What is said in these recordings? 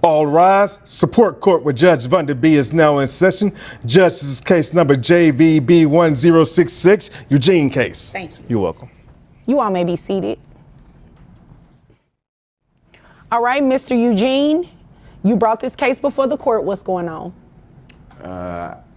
All rise. Support court with Judge Vunderby is now in session. Judge, this is case number JVB 1066, Eugene case. Thank you. You're welcome. You all may be seated. All right, Mr. Eugene, you brought this case before the court. What's going on?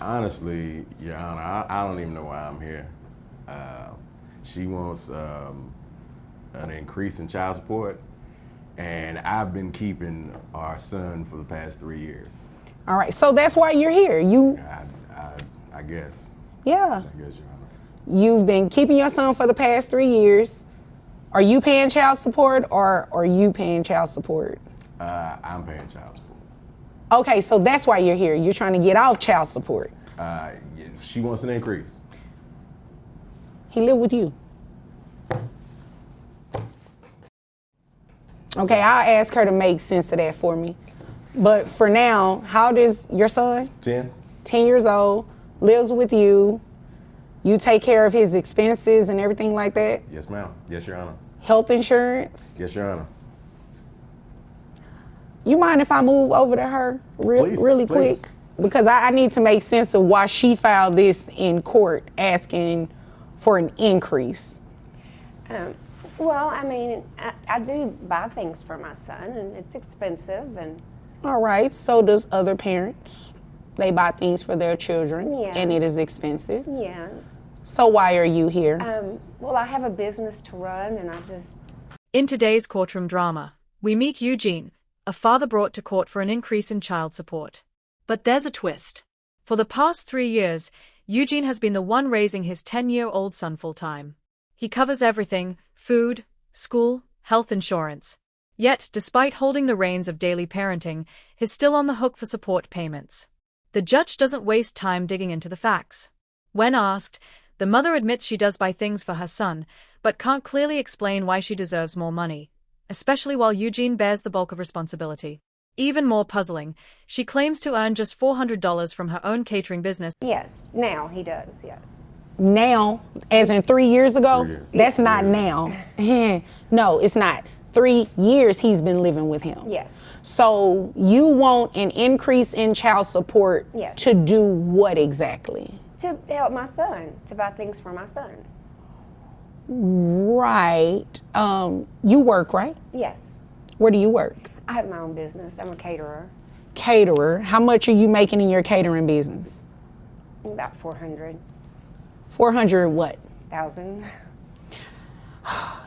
Honestly, Your Honor, I don't even know why I'm here. She wants an increase in child support, and I've been keeping our son for the past 3 years. All right, so that's why you're here. I guess. Yeah. I guess, Your Honor. You've been keeping your son for the past 3 years. Are you paying child support or are you paying child support? I'm paying child support. Okay, so that's why you're here. You're trying to get off child support. Yes, she wants an increase. He lived with you. Okay, I'll ask her to make sense of that for me. But for now, how old is your son? 10. 10 years old, lives with you. You take care of his expenses and everything like that? Yes, ma'am. Yes, Your Honor. Health insurance? Yes, Your Honor. You mind if I move over to her really please. quick? Because I need to make sense of why she filed this in court asking for an increase. Well, I mean, I do buy things for my son, and it's expensive. And All right, so does other parents. They buy things for their children, Yes. and it is expensive. yes, So why are you here? well, I have a business to run, and I just In today's courtroom drama, we meet Eugene, a father brought to court for an increase in child support. But there's a twist. For the past 3 years, Eugene has been the one raising his 10-year-old son full-time. He covers everything: food, school, health insurance. Yet, despite holding the reins of daily parenting, he's still on the hook for support payments. The judge doesn't waste time digging into the facts. When asked, the mother admits she does buy things for her son, but can't clearly explain why she deserves more money, especially while Eugene bears the bulk of responsibility. Even more puzzling, she claims to earn just $400 from her own catering business. yes. Now he does, yes. Now, as in 3 years ago? 3 years. That's not now. No, it's not. 3 years he's been living with him. Yes. So you want an increase in child support Yes. to do what exactly? To help my son, to buy things for my son. Right. You work, right? Yes. Where do you work? I have my own business. I'm a caterer. Caterer. How much are you making in your catering business? About 400,000. 400 what?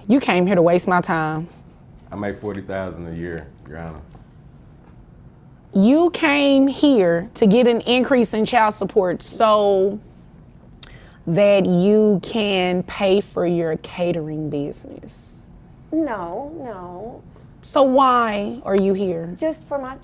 You came here to waste my time. I make $40,000 a year, Your Honor. You came here to get an increase in child support so that you can pay for your catering business. No. So why are you here? Just for my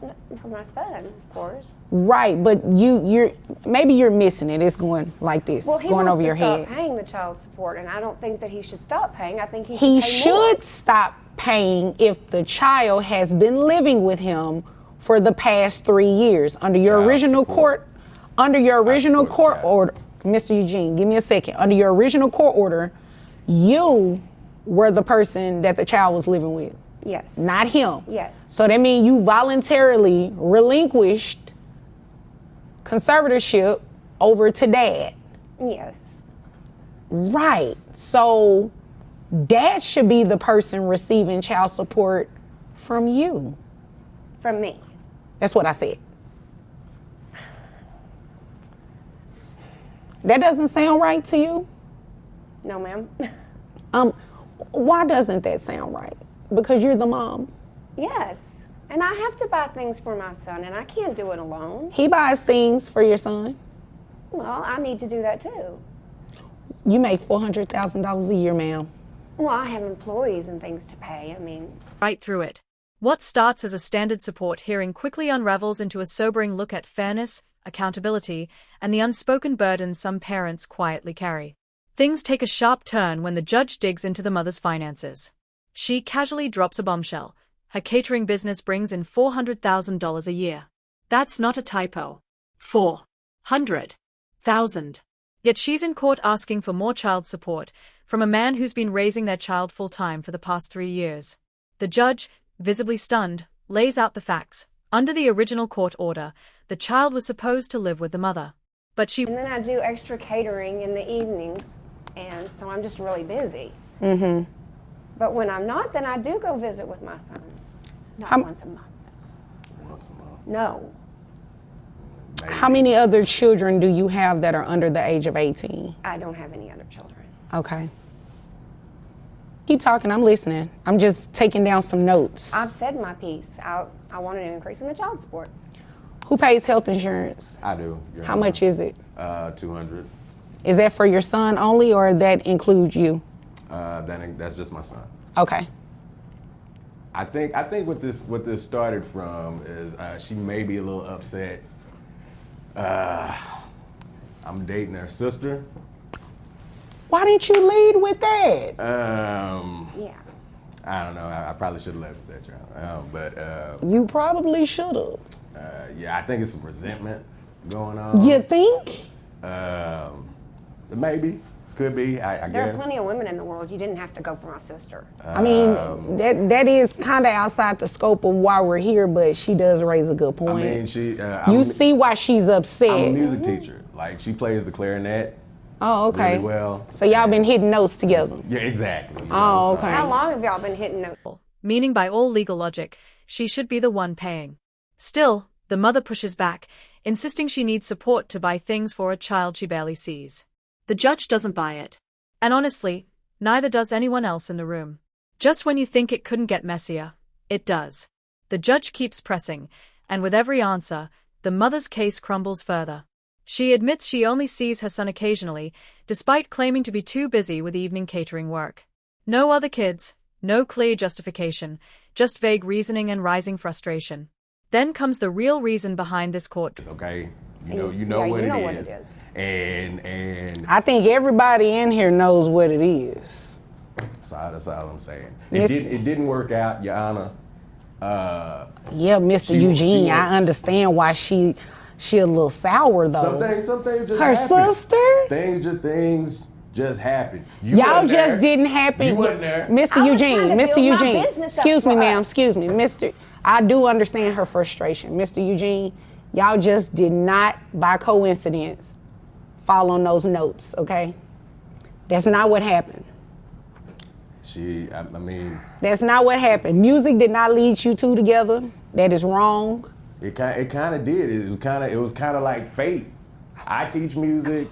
son, of course. Right, but you're maybe you're missing it. It's going like this, Well, he going wants over to your stop head. paying the child support, and I don't think that he should stop paying. I think he He should pay more. should stop paying if the child has been living with him for the past 3 years. Under your Child original support. court child. order, Mr. Eugene, give me a second. Under your original court order, you were the person that the child was living with, Yes. not him. Yes. So that means you voluntarily relinquished conservatorship over to dad. Yes. Right. So dad should be the person receiving child support from you. From me. That's what I said. That doesn't sound right to you? No, ma'am. Why doesn't that sound right? Because you're the mom. Yes. And I have to buy things for my son, and I can't do it alone. He buys things for your son. Well, I need to do that too. You make $400,000 a year, ma'am. Well, I have employees and things to pay. I mean, Right through it. What starts as a standard support hearing quickly unravels into a sobering look at fairness, accountability, and the unspoken burdens some parents quietly carry. Things take a sharp turn when the judge digs into the mother's finances. She casually drops a bombshell. Her catering business brings in $400,000 a year. That's not a typo. 400,000. Yet she's in court asking for more child support from a man who's been raising their child full-time for the past 3 years. The judge, visibly stunned, lays out the facts, Under the original court order, the child was supposed to live with the mother. But she And then I do extra catering in the evenings, and so I'm just really busy. But when I'm not, then I do go visit with my son. Not once a month. Once a month. No. Maybe. How many other children do you have that are under the age of 18? I don't have any other children. Okay. Keep talking, I'm listening. I'm just taking down some notes. I've said my piece. I want an increase in the child support. Who pays health insurance? I do. Your How Honor. much is it? 200. Is that for your son only, or that includes you? That's just my son. Okay. I think what this started from is she may be a little upset. I'm dating her sister. Why didn't you lead with that? Yeah. I don't know. I probably should have left with that, Your Honor. But You probably should have. yeah, I think it's some resentment going on. You think? Maybe, could be. I There guess. are plenty of women in the world. You didn't have to go for my sister. I mean, that is kind of outside the scope of why we're here, but she does raise a good point. I mean, she. You see why she's upset. I'm a music teacher. Like she plays the clarinet Oh, okay. really well. So y'all been hitting notes together. Yeah, exactly. you Oh, know, so- okay. How long have y'all been hitting notes? meaning by all legal logic, she should be the one paying. Still, the mother pushes back, insisting she needs support to buy things for a child she barely sees. The judge doesn't buy it. And honestly, neither does anyone else in the room. Just when you think it couldn't get messier, it does. The judge keeps pressing, and with every answer, the mother's case crumbles further. She admits she only sees her son occasionally, despite claiming to be too busy with evening catering work. No other kids, no clear justification, just vague reasoning and rising frustration. Then comes the real reason behind this court. Okay, you know Yeah, what you know it what is. it is. And I think everybody in here knows what it is. that's all I'm saying. Mr. It didn't work out, Your Honor. Yeah, Mr. She- Eugene, she- I understand why she a little sour though. Some things just Her happen. sister? Things just happen. You Y'all wasn't there. just didn't happen. You wasn't there. Mr. I was trying Eugene, to Mr. build my Eugene. business up Excuse me, for ma'am. us. Excuse me, Mr. I do understand her frustration. Mr. Eugene, y'all just did not, by coincidence, fall on those notes, okay? That's not what happened. I mean, That's not what happened. Music did not lead you two together. That is wrong. it kind of did. It was kind of like fate. I teach music.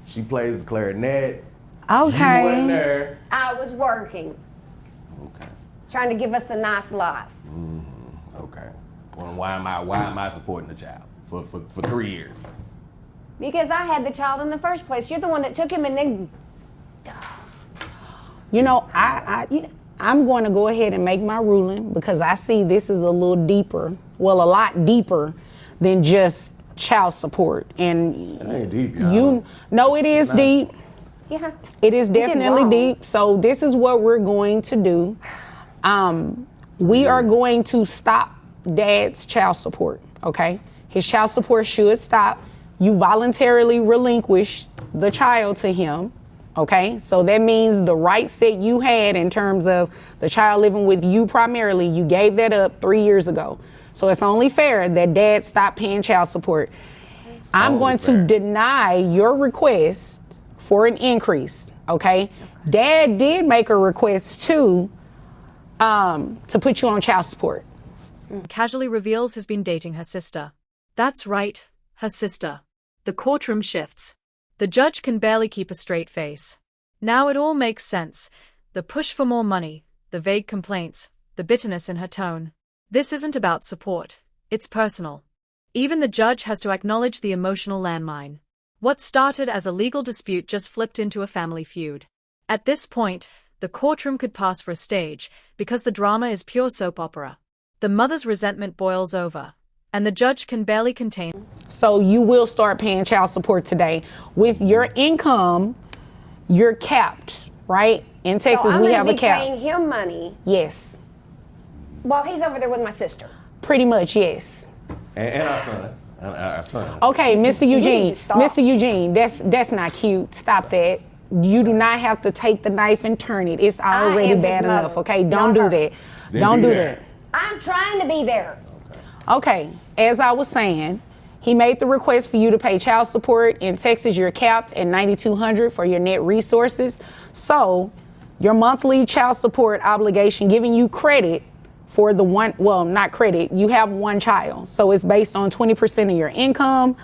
She plays the clarinet. You wasn't Okay. there. I was working, Okay. trying to give us a nice life. Okay. Well, why am I supporting the child for 3 years? Because I had the child in the first place. You're the one that took him, and then You know, I'm going to go ahead and make my ruling because I see this is a little deeper, well, a lot deeper than just child support. And It ain't deep, y'all. no, it is not. deep. yeah, It is did definitely wrong. deep. So this is what we're going to do. We are going to stop Dad's child support, okay? His child support should stop. You voluntarily relinquish the child to him, okay? So that means the rights that you had in terms of the child living with you primarily, you gave that up 3 years ago. So it's only fair that Dad stop paying child support. I'm only going fair. to deny your request for an increase, okay? Dad did make a request too, to put you on child support. Casually reveals he's been dating her sister. That's right, her sister. The courtroom shifts. The judge can barely keep a straight face. Now it all makes sense. The push for more money, the vague complaints, the bitterness in her tone. This isn't about support. It's personal. Even the judge has to acknowledge the emotional landmine. What started as a legal dispute just flipped into a family feud. At this point, the courtroom could pass for a stage because the drama is pure soap opera. The mother's resentment boils over, and the judge can barely contain. So you will start paying child support today. With your income, you're capped, right? In Texas, so I'm we gonna have a be cap. paying him money Yes, while he's over there with my sister. pretty much, yes. And our son. Our son. Okay, Mr. Eugene, to stop. Mr. Eugene, that's not cute. Stop that. You do not have to take the knife and turn it. It's already am his bad mother, enough, okay? not Don't do her. that. Then Don't be do there. that. I'm trying to be there. Okay, as I was saying, he made the request for you to pay child support. In Texas, you're capped at $9,200 for your net resources. So your monthly child support obligation, giving you credit for the one, well, not credit, you have one child. So it's based on 20% of your income.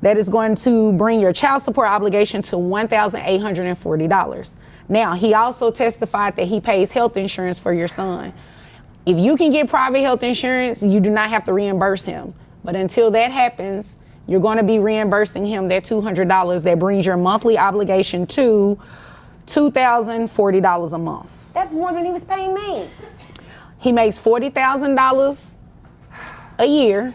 That is going to bring your child support obligation to $1,840. Now, he also testified that he pays health insurance for your son. If you can get private health insurance, you do not have to reimburse him. But until that happens, you're going to be reimbursing him that $200. That brings your monthly obligation to $2,040 a month. That's more than he was paying me. He makes $40,000 a year.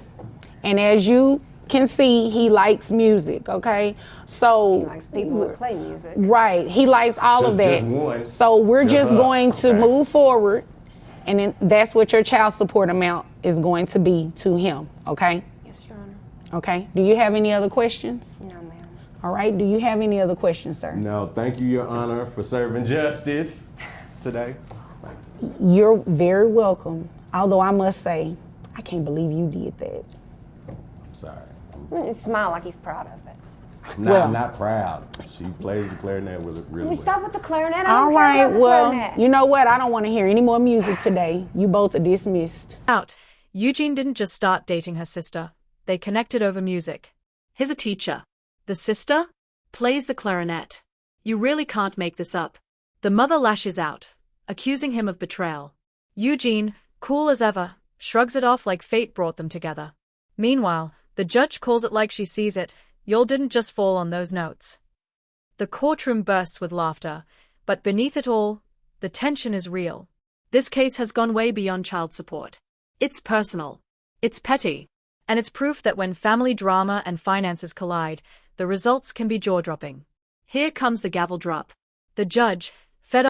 And as you can see, he likes music, okay? So He likes people that play music. right, he likes all of that. Just one. So we're just her. going to Okay. move forward, and then that's what your child support amount is going to be to him, okay? Yes, Your Honor. Okay. Do you have any other questions? No, ma'am. All right. Do you have any other questions, sir? No, thank you, Your Honor, for serving justice today. You're very welcome. Although I must say, I can't believe you did that. I'm sorry. You smile like he's proud of it. I'm not proud. She plays the clarinet really Can we well. stop with the clarinet? I All don't care right. about the Well, clarinet. you know what? I don't want to hear any more music today. You both are dismissed. Out. Eugene didn't just start dating her sister. They connected over music. He's a teacher. The sister plays the clarinet. You really can't make this up. The mother lashes out, accusing him of betrayal. Eugene, cool as ever, shrugs it off like fate brought them together. Meanwhile, the judge calls it like she sees it. Y'all didn't just fall on those notes. The courtroom bursts with laughter, but beneath it all, the tension is real. This case has gone way beyond child support. It's personal. It's petty. And it's proof that when family drama and finances collide, the results can be jaw-dropping. Here comes the gavel drop. The judge,